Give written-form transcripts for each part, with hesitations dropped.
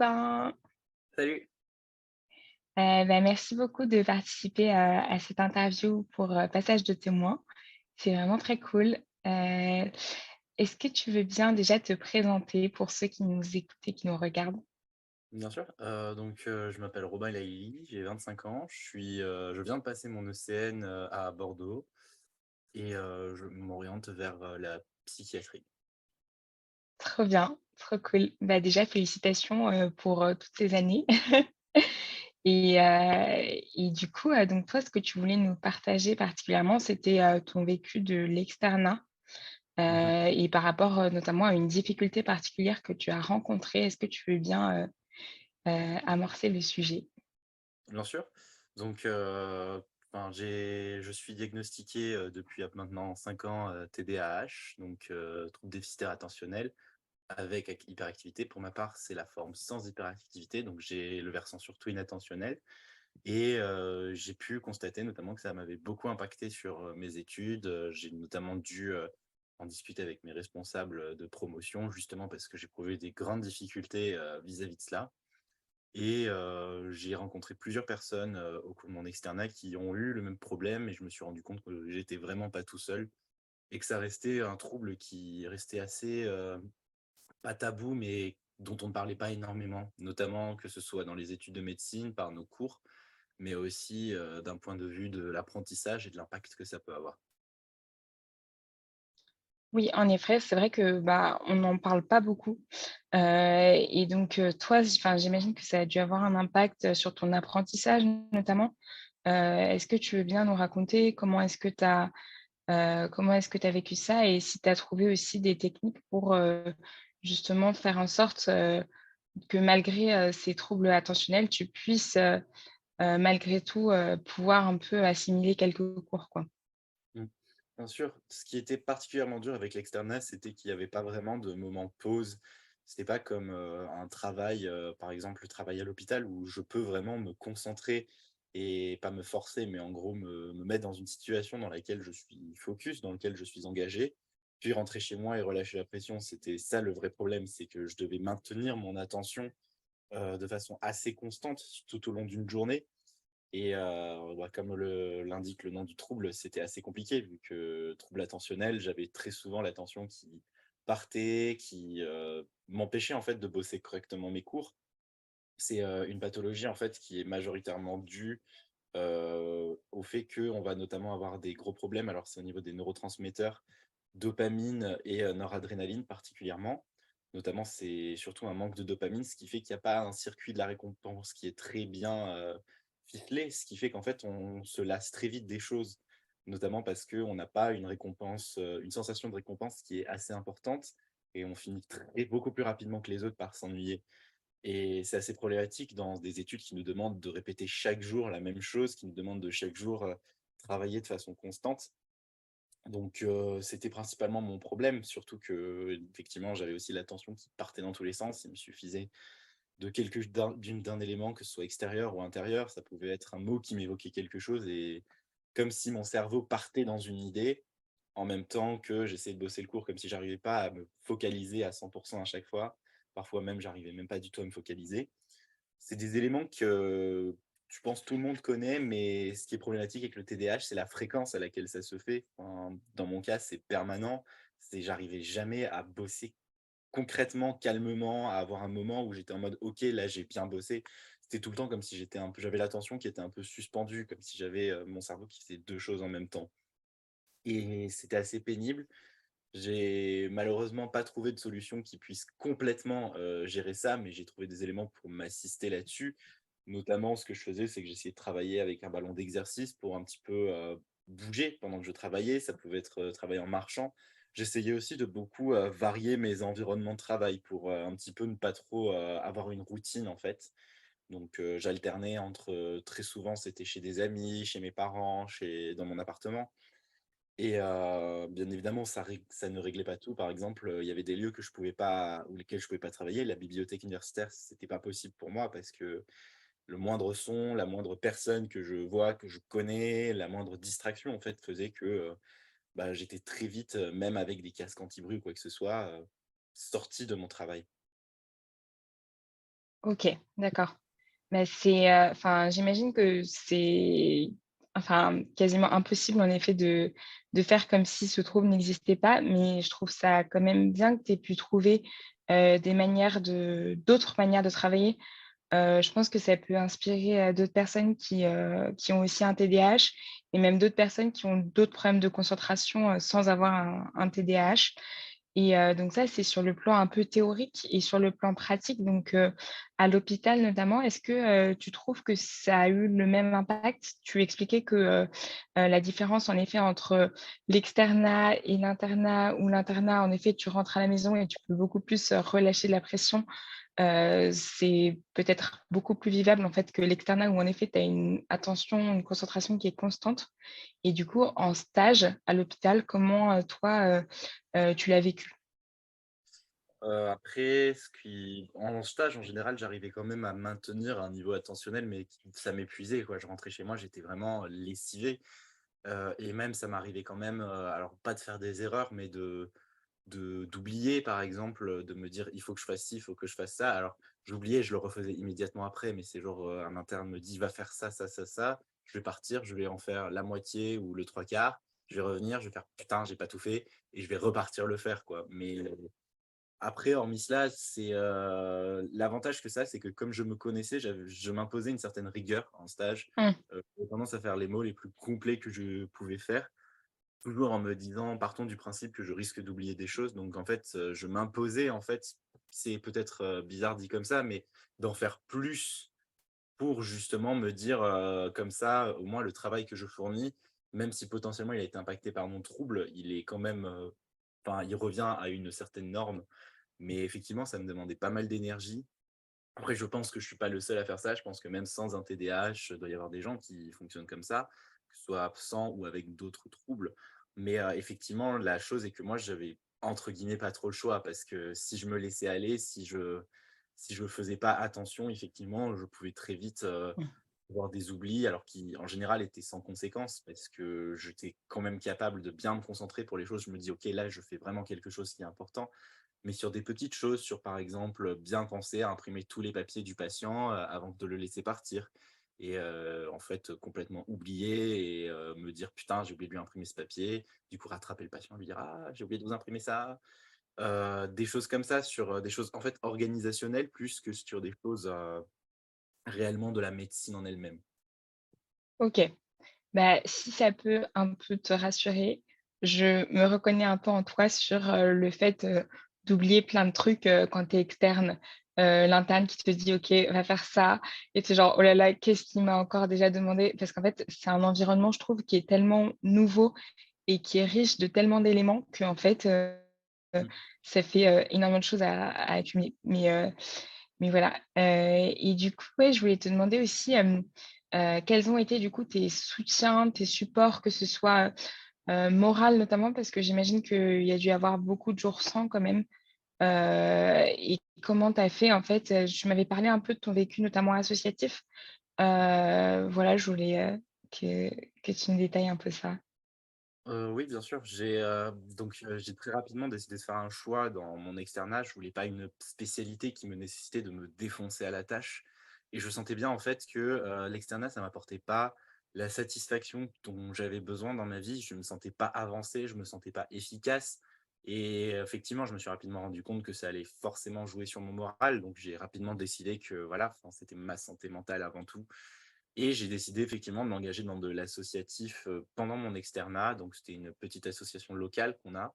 Robin. Salut. Merci beaucoup de participer à cette interview pour passage de témoin. C'est vraiment très cool. Est-ce que tu veux bien déjà te présenter pour ceux qui nous écoutent et qui nous regardent? Bien sûr, je m'appelle Robin Laïli, j'ai 25 ans, je viens de passer mon ECN, à Bordeaux et je m'oriente vers, la psychiatrie. Trop bien, trop cool. Bah, déjà félicitations, pour, toutes ces années et du coup, donc toi, ce que tu voulais nous partager particulièrement, c'était, ton vécu de l'externat, Mmh. et par rapport, notamment à une difficulté particulière que tu as rencontrée. Est-ce que tu veux bien, amorcer le sujet? Bien sûr, donc je suis diagnostiqué, depuis maintenant 5 ans, TDAH, trouble déficitaire attentionnel avec hyperactivité. Pour ma part, c'est la forme sans hyperactivité, donc j'ai le versant surtout inattentionnel. Et j'ai pu constater notamment que ça m'avait beaucoup impacté sur, mes études. J'ai notamment dû, en discuter avec mes responsables, de promotion, justement parce que j'éprouvais des grandes difficultés, vis-à-vis de cela. Et j'ai rencontré plusieurs personnes, au cours de mon externat qui ont eu le même problème et je me suis rendu compte que j'étais vraiment pas tout seul et que ça restait un trouble qui restait assez, pas tabou, mais dont on ne parlait pas énormément, notamment que ce soit dans les études de médecine, par nos cours, mais aussi, d'un point de vue de l'apprentissage et de l'impact que ça peut avoir. Oui, en effet, c'est vrai que, bah, on n'en parle pas beaucoup, et donc toi, enfin, j'imagine que ça a dû avoir un impact, sur ton apprentissage notamment. Est-ce que tu veux bien nous raconter comment est-ce que tu as vécu ça et si tu as trouvé aussi des techniques pour, justement faire en sorte, que malgré, ces troubles attentionnels, tu puisses, malgré tout, pouvoir un peu assimiler quelques cours, quoi? Mmh. Bien sûr, ce qui était particulièrement dur avec l'externat, c'était qu'il y avait pas vraiment de moment pause. C'était pas comme, un travail, par exemple, le travail à l'hôpital où je peux vraiment me concentrer et pas me forcer, mais en gros me mettre dans une situation dans laquelle je suis focus, dans lequel je suis engagé, puis rentrer chez moi et relâcher la pression. C'était ça le vrai problème, c'est que je devais maintenir mon attention, de façon assez constante tout au long d'une journée. Et comme l'indique le nom du trouble, c'était assez compliqué vu que trouble attentionnel, j'avais très souvent l'attention qui partait, qui, m'empêchait en fait de bosser correctement mes cours. C'est, une pathologie en fait qui est majoritairement due, au fait qu'on va notamment avoir des gros problèmes. Alors c'est au niveau des neurotransmetteurs, dopamine et noradrénaline particulièrement. Notamment, c'est surtout un manque de dopamine, ce qui fait qu'il y a pas un circuit de la récompense qui est très bien, ficelé, ce qui fait qu'en fait, on se lasse très vite des choses. Notamment parce qu'on n'a pas une récompense, une sensation de récompense qui est assez importante et on finit beaucoup plus rapidement que les autres par s'ennuyer. Et c'est assez problématique dans des études qui nous demandent de répéter chaque jour la même chose, qui nous demandent de chaque jour, travailler de façon constante. C'était principalement mon problème, surtout que effectivement j'avais aussi l'attention qui partait dans tous les sens. Il me suffisait de d'un élément, que ce soit extérieur ou intérieur. Ça pouvait être un mot qui m'évoquait quelque chose et comme si mon cerveau partait dans une idée, en même temps que j'essayais de bosser le cours, comme si j'arrivais pas à me focaliser à 100 à chaque fois. Parfois même, j'arrivais même pas du tout à me focaliser. C'est des éléments que je pense tout le monde connaît, mais ce qui est problématique avec le TDAH, c'est la fréquence à laquelle ça se fait. Enfin, dans mon cas, c'est permanent. J'arrivais jamais à bosser concrètement, calmement, à avoir un moment où j'étais en mode: «OK, là, j'ai bien bossé». C'était tout le temps comme si j'avais l'attention qui était un peu suspendue, comme si j'avais, mon cerveau qui faisait 2 choses en même temps et c'était assez pénible. J'ai malheureusement pas trouvé de solution qui puisse complètement, gérer ça, mais j'ai trouvé des éléments pour m'assister là-dessus. Notamment, ce que je faisais, c'est que j'essayais de travailler avec un ballon d'exercice pour un petit peu, bouger pendant que je travaillais. Ça pouvait être, travailler en marchant. J'essayais aussi de beaucoup, varier mes environnements de travail pour, un petit peu ne pas trop, avoir une routine, en fait. J'alternais entre, très souvent, c'était chez des amis, chez mes parents, dans mon appartement. Et bien évidemment, ça ne réglait pas tout. Par exemple, il y avait des lieux que je pouvais pas ou lesquels je pouvais pas travailler. La bibliothèque universitaire, c'était pas possible pour moi parce que le moindre son, la moindre personne que je vois, que je connais, la moindre distraction, en fait, faisait que, j'étais très vite, même avec des casques anti-bruit ou quoi que ce soit, sorti de mon travail. OK, d'accord. Bah, enfin, j'imagine que c'est, enfin, quasiment impossible en effet de faire comme si ce trouble n'existait pas, mais je trouve ça quand même bien que tu aies pu trouver, d'autres manières de travailler. Je pense que ça peut inspirer, d'autres personnes qui ont aussi un TDAH et même d'autres personnes qui ont d'autres problèmes de concentration, sans avoir un TDAH. Et donc ça, c'est sur le plan un peu théorique et sur le plan pratique. Donc à l'hôpital notamment, est-ce que, tu trouves que ça a eu le même impact? Tu expliquais que, la différence en effet entre l'externat et l'internat, où l'internat en effet, tu rentres à la maison et tu peux beaucoup plus, relâcher de la pression. C'est peut-être beaucoup plus vivable en fait que l'externat où en effet tu as une attention, une concentration qui est constante. Et du coup, en stage à l'hôpital, comment, toi, tu l'as vécu? Après, en stage, en général, j'arrivais quand même à maintenir un niveau attentionnel, mais ça m'épuisait, quoi. Je rentrais chez moi, j'étais vraiment lessivé, et même ça m'arrivait quand même, alors pas de faire des erreurs, mais d'oublier, par exemple, de me dire: «Il faut que je fasse ci, il faut que je fasse ça». Alors j'oubliais, je le refaisais immédiatement après, mais c'est genre, un interne me dit: «Va faire ça, ça, ça, ça». Je vais partir, je vais en faire la moitié ou le trois quarts. Je vais revenir, je vais faire: «Putain, j'ai pas tout fait» et je vais repartir le faire, quoi. Mais après, hormis cela, l'avantage que ça, c'est que comme je me connaissais, je m'imposais une certaine rigueur en stage. Mmh, J'avais tendance à faire les mots les plus complets que je pouvais faire, toujours en me disant partons du principe que je risque d'oublier des choses. Donc en fait, je m'imposais en fait, c'est peut-être, bizarre dit comme ça, mais d'en faire plus pour justement me dire, comme ça, au moins le travail que je fournis, même si potentiellement il a été impacté par mon trouble, il est quand même, enfin, il revient à une certaine norme. Mais effectivement, ça me demandait pas mal d'énergie. Après, je pense que je suis pas le seul à faire ça. Je pense que même sans un TDAH, il doit y avoir des gens qui fonctionnent comme ça, que ce soit sans ou avec d'autres troubles. Mais effectivement, la chose est que moi, j'avais entre guillemets pas trop le choix parce que si je me laissais aller, si je faisais pas attention, effectivement, je pouvais très vite mmh. avoir des oublis, alors qui en général étaient sans conséquence parce que j'étais quand même capable de bien me concentrer pour les choses. Je me dis, ok, là, je fais vraiment quelque chose qui est important, mais sur des petites choses, sur par exemple, bien penser à imprimer tous les papiers du patient, avant de le laisser partir et en fait, complètement oublier et me dire: «Putain, j'ai oublié de lui imprimer ce papier». Du coup, rattraper le patient, lui dire: «Ah, j'ai oublié de vous imprimer ça». Des choses comme ça sur, des choses en fait organisationnelles plus que sur des choses, réellement de la médecine en elle-même. OK. Bah, si ça peut un peu te rassurer, je me reconnais un peu en toi sur, le fait, d'oublier plein de trucs, quand tu es externe. L'interne qui te dit: «OK, va faire ça» et tu es genre: «Oh là là, qu'est-ce qu'il m'a encore déjà demandé?» Parce qu'en fait, c'est un environnement, je trouve, qui est tellement nouveau et qui est riche de tellement d'éléments qu'en fait, Mmh. ça fait, énormément de choses à accumuler. Mais voilà, et du coup, ouais, je voulais te demander aussi, quels ont été du coup tes soutiens, tes supports, que ce soit, moral notamment, parce que j'imagine qu'il y a dû y avoir beaucoup de jours sans quand même, et comment tu as fait en fait? Tu m'avais parlé un peu de ton vécu notamment associatif. Voilà, je voulais, que tu me détailles un peu ça. Oui, bien sûr. J'ai très rapidement décidé de faire un choix dans mon externat. Je voulais pas une spécialité qui me nécessitait de me défoncer à la tâche et je sentais bien, en fait, que, l'externat, ça m'apportait pas la satisfaction dont j'avais besoin dans ma vie. Je me sentais pas avancé, je me sentais pas efficace et effectivement, je me suis rapidement rendu compte que ça allait forcément jouer sur mon moral. Donc j'ai rapidement décidé que, voilà, enfin, c'était ma santé mentale avant tout et j'ai décidé effectivement de m'engager dans de l'associatif, pendant mon externat. Donc c'était une petite association locale qu'on a,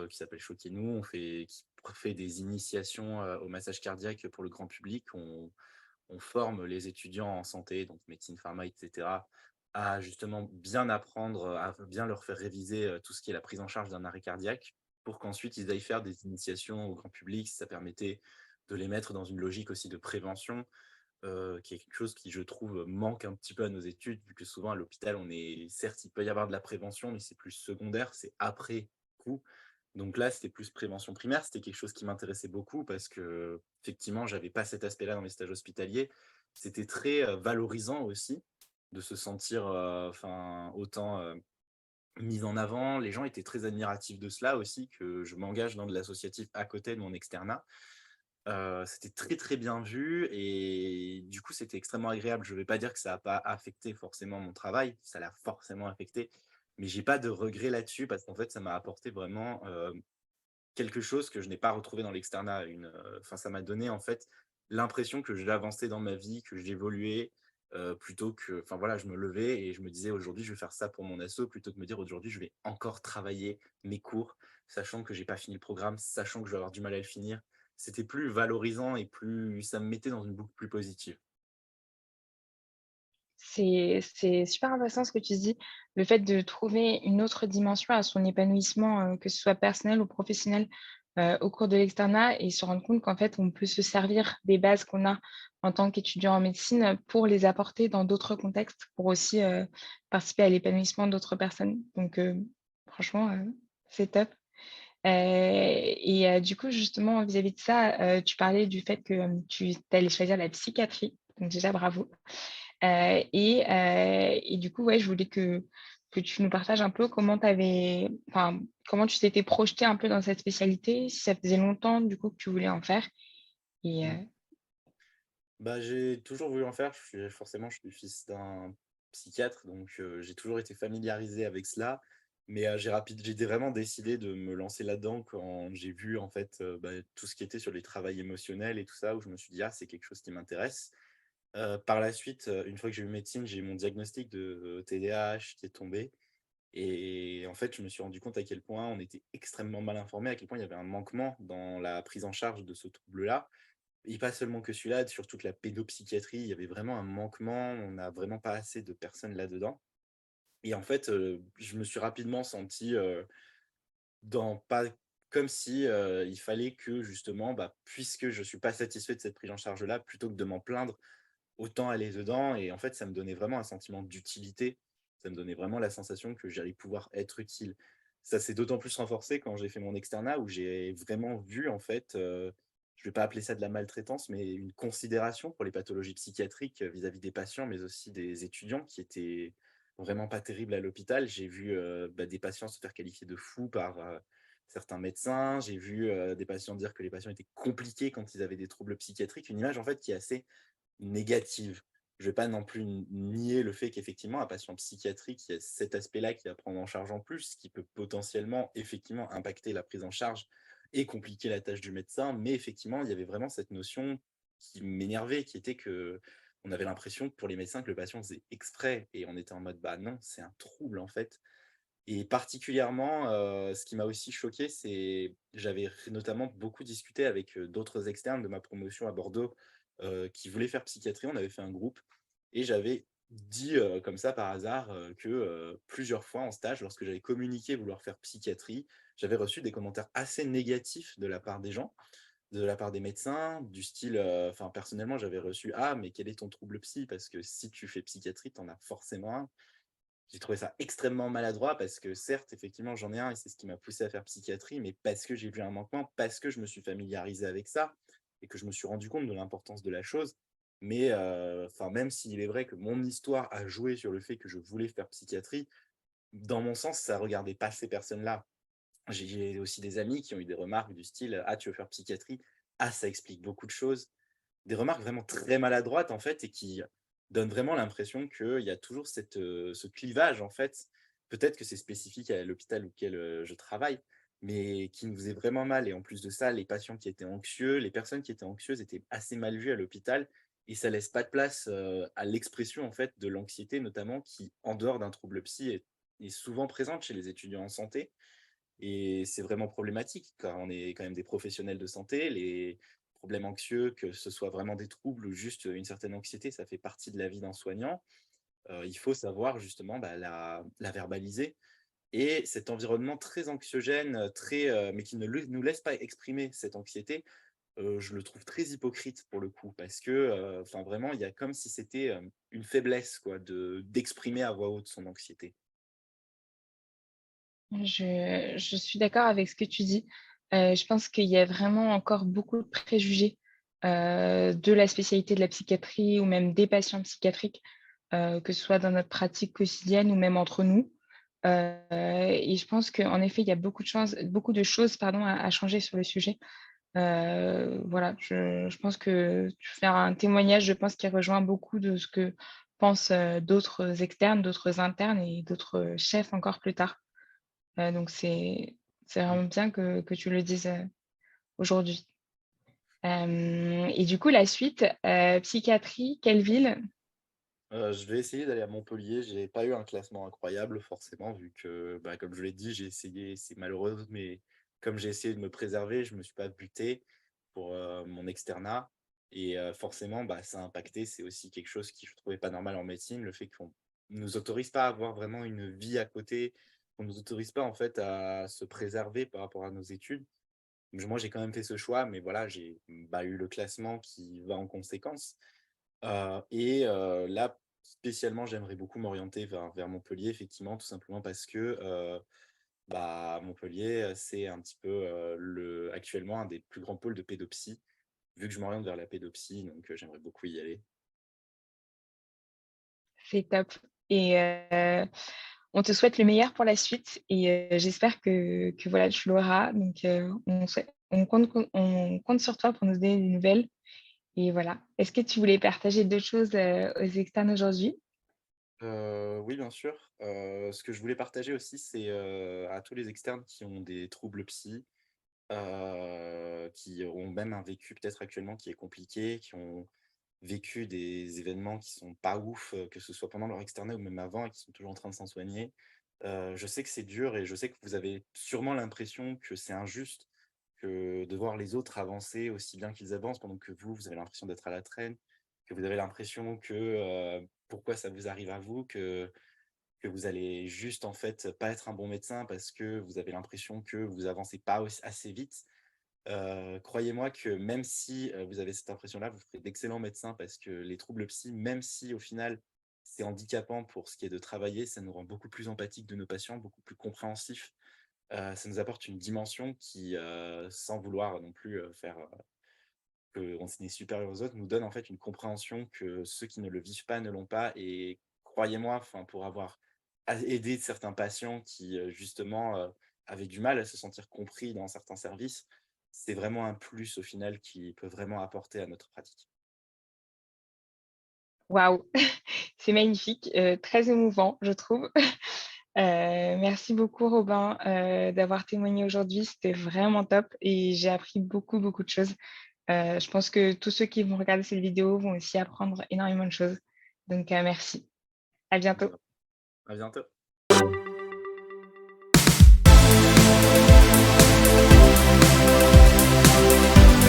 qui s'appelle Choquez-nous. Qui fait des initiations, au massage cardiaque pour le grand public. On forme les étudiants en santé, donc médecine, pharma et cetera, à justement bien apprendre, à bien leur faire réviser, tout ce qui est la prise en charge d'un arrêt cardiaque, pour qu'ensuite ils aillent faire des initiations au grand public. Ça permettait de les mettre dans une logique aussi de prévention, qui est quelque chose qui, je trouve, manque un petit peu à nos études, vu que souvent à l'hôpital, certes, il peut y avoir de la prévention, mais c'est plus secondaire, c'est après coup. Donc là, c'était plus prévention primaire, c'était quelque chose qui m'intéressait beaucoup parce que effectivement, j'avais pas cet aspect-là dans mes stages hospitaliers. C'était très, valorisant aussi de se sentir, enfin, autant, mis en avant. Les gens étaient très admiratifs de cela aussi, que je m'engage dans de l'associatif à côté de mon externat. C'était très, très bien vu et du coup, c'était extrêmement agréable. Je vais pas dire que ça a pas affecté forcément mon travail, ça l'a forcément affecté, mais j'ai pas de regrets là-dessus parce qu'en fait, ça m'a apporté vraiment, quelque chose que je n'ai pas retrouvé dans l'externat. Enfin, ça m'a donné en fait l'impression que j'avançais dans ma vie, que j'évoluais, plutôt que enfin voilà, je me levais et je me disais: «Aujourd'hui, je vais faire ça pour mon asso», plutôt que de me dire: «Aujourd'hui, je vais encore travailler mes cours», sachant que j'ai pas fini le programme, sachant que je vais avoir du mal à le finir. C'était plus valorisant et plus ça me mettait dans une boucle plus positive. C'est super intéressant ce que tu dis, le fait de trouver une autre dimension à son épanouissement, que ce soit personnel ou professionnel, au cours de l'externat et se rendre compte qu'en fait, on peut se servir des bases qu'on a en tant qu'étudiant en médecine, pour les apporter dans d'autres contextes, pour aussi, participer à l'épanouissement d'autres personnes. Donc, franchement, c'est top. Du coup, justement, vis-à-vis de ça, tu parlais du fait que, tu allais choisir la psychiatrie, donc déjà bravo. Du coup, ouais, je voulais que tu nous partages un peu comment tu t'étais projeté un peu dans cette spécialité, si ça faisait longtemps du coup que tu voulais en faire et Mmh. Bah, j'ai toujours voulu en faire. Je suis fils d'un psychiatre, donc j'ai toujours été familiarisé avec cela. Mais j'ai vraiment décidé de me lancer là-dedans quand j'ai vu en fait, tout ce qui était sur les travails émotionnels et tout ça, où je me suis dit: «Ah, c'est quelque chose qui m'intéresse». Par la suite, une fois que j'ai eu médecine, j'ai eu mon diagnostic de, TDAH qui est tombé et en fait, je me suis rendu compte à quel point on était extrêmement mal informé, à quel point il y avait un manquement dans la prise en charge de ce trouble-là. Et pas seulement que celui-là, sur toute la pédopsychiatrie, il y avait vraiment un manquement, on n'a vraiment pas assez de personnes là-dedans. Et en fait, je me suis rapidement senti, dans pas comme si, il fallait que justement, puisque je suis pas satisfait de cette prise en charge-là, plutôt que de m'en plaindre, autant aller dedans et en fait, ça me donnait vraiment un sentiment d'utilité. Ça me donnait vraiment la sensation que j'allais pouvoir être utile. Ça s'est d'autant plus renforcé quand j'ai fait mon externat où j'ai vraiment vu en fait, je vais pas appeler ça de la maltraitance, mais une considération pour les pathologies psychiatriques, vis-à-vis des patients, mais aussi des étudiants qui étaient vraiment pas terribles à l'hôpital. J'ai vu, des patients se faire qualifier de fous par, certains médecins. J'ai vu, des patients dire que les patients étaient compliqués quand ils avaient des troubles psychiatriques. Une image en fait qui est assez négative. Je vais pas non plus nier le fait qu'effectivement, un patient psychiatrique, il y a cet aspect-là qui à prendre en charge en plus, qui peut potentiellement, effectivement, impacter la prise en charge et compliquer la tâche du médecin. Mais effectivement, il y avait vraiment cette notion qui m'énervait, qui était que on avait l'impression pour les médecins que le patient faisait exprès et on était en mode bah non, c'est un trouble en fait. Et particulièrement, ce qui m'a aussi choqué, c'est j'avais notamment beaucoup discuté avec, d'autres externes de ma promotion à Bordeaux, qui voulaient faire psychiatrie. On avait fait un groupe et j'avais dit, comme ça par hasard, que, plusieurs fois en stage, lorsque j'avais communiqué vouloir faire psychiatrie, j'avais reçu des commentaires assez négatifs de la part des gens, de la part des médecins, du style, enfin personnellement, j'avais reçu: «Ah mais quel est ton trouble psy? Parce que si tu fais psychiatrie, tu en as forcément un». J'ai trouvé ça extrêmement maladroit parce que certes, effectivement, j'en ai un et c'est ce qui m'a poussé à faire psychiatrie, mais parce que j'ai vu un manquement, parce que je me suis familiarisé avec ça et que je me suis rendu compte de l'importance de la chose. Mais enfin, même s'il est vrai que mon histoire a joué sur le fait que je voulais faire psychiatrie, dans mon sens, ça regardait pas ces personnes-là. J'ai aussi des amis qui ont eu des remarques du style: «Ah, tu veux faire psychiatrie? Ah, ça explique beaucoup de choses». Des remarques vraiment très maladroites, en fait, et qui donnent vraiment l'impression qu'il y a toujours ce clivage, en fait. Peut-être que c'est spécifique à l'hôpital auquel, je travaille, mais qui nous faisait vraiment mal et en plus de ça, les patients qui étaient anxieux, les personnes qui étaient anxieuses étaient assez mal vues à l'hôpital et ça laisse pas de place, à l'expression, en fait, de l'anxiété notamment qui, en dehors d'un trouble psy, est souvent présente chez les étudiants en santé et c'est vraiment problématique, car on est quand même des professionnels de santé. Les problèmes anxieux, que ce soit vraiment des troubles ou juste une certaine anxiété, ça fait partie de la vie d'un soignant. Il faut savoir justement la verbaliser. Et cet environnement très anxiogène, mais qui ne nous laisse pas exprimer cette anxiété, je le trouve très hypocrite pour le coup. Parce que, enfin vraiment, il y a comme si c'était une faiblesse quoi, d'exprimer à voix haute son anxiété. Je suis d'accord avec ce que tu dis. Je pense qu'il y a vraiment encore beaucoup de préjugés, de la spécialité de la psychiatrie ou même des patients psychiatriques, que ce soit dans notre pratique quotidienne ou même entre nous. Et je pense qu'en effet, il y a beaucoup de choses pardon, à changer sur le sujet. Voilà, je pense que tu fais un témoignage, je pense, qui rejoint beaucoup de ce que pensent, d'autres externes, d'autres internes et d'autres chefs encore plus tard. Donc c'est Mmh. vraiment bien que tu le dises, aujourd'hui. Et du coup, la suite, psychiatrie, quelle ville? Je vais essayer d'aller à Montpellier. J'ai pas eu un classement incroyable forcément vu que, bah, comme je l'ai dit, j'ai essayé, c'est malheureux, mais comme j'ai essayé de me préserver, je me suis pas buté pour, mon externat et forcément, bah, ça a impacté. C'est aussi quelque chose qui je trouvais pas normal en médecine, le fait qu'on nous autorise pas à avoir vraiment une vie à côté, qu'on nous autorise pas en fait à se préserver par rapport à nos études. Donc moi, j'ai quand même fait ce choix, mais voilà, j'ai, bah, eu le classement qui va en conséquence. Là, spécialement, j'aimerais beaucoup m'orienter vers Montpellier, effectivement, tout simplement parce que, bah, Montpellier, c'est un petit peu, actuellement un des plus grands pôles de pédopsie, vu que je m'oriente vers la pédopsie, donc j'aimerais beaucoup y aller. C'est top et on te souhaite le meilleur pour la suite et j'espère que voilà, tu l'auras donc on compte sur toi pour nous donner des nouvelles et voilà. Est-ce que tu voulais partager d'autres choses, aux externes aujourd'hui? Oui, bien sûr, ce que je voulais partager aussi, c'est, à tous les externes qui ont des troubles psy, qui ont même un vécu peut-être actuellement qui est compliqué, qui ont vécu des événements qui sont pas ouf, que ce soit pendant leur externat ou même avant et qui sont toujours en train de s'en soigner. Je sais que c'est dur et je sais que vous avez sûrement l'impression que c'est injuste, que de voir les autres avancer aussi bien qu'ils avancent pendant que vous avez l'impression d'être à la traîne, que vous avez l'impression que, pourquoi ça vous arrive à vous, que vous allez juste en fait pas être un bon médecin parce que vous avez l'impression que vous avancez pas assez vite. Croyez-moi que même si, vous avez cette impression-là, vous ferez d'excellents médecins parce que les troubles psy, même si au final c'est handicapant pour ce qui est de travailler, ça nous rend beaucoup plus empathiques de nos patients, beaucoup plus compréhensifs. Ça nous apporte une dimension qui, sans vouloir non plus, faire, qu'on est supérieur aux autres, nous donne en fait une compréhension que ceux qui ne le vivent pas ne l'ont pas et croyez-moi, enfin, pour avoir aidé certains patients qui, justement, avaient du mal à se sentir compris dans certains services, c'est vraiment un plus au final qui peut vraiment apporter à notre pratique. Waouh! C'est magnifique, très émouvant, je trouve. Merci beaucoup Robin, d'avoir témoigné aujourd'hui. C'était vraiment top et j'ai appris beaucoup, beaucoup de choses. Je pense que tous ceux qui vont regarder cette vidéo vont aussi apprendre énormément de choses. Donc, merci. À bientôt. À bientôt.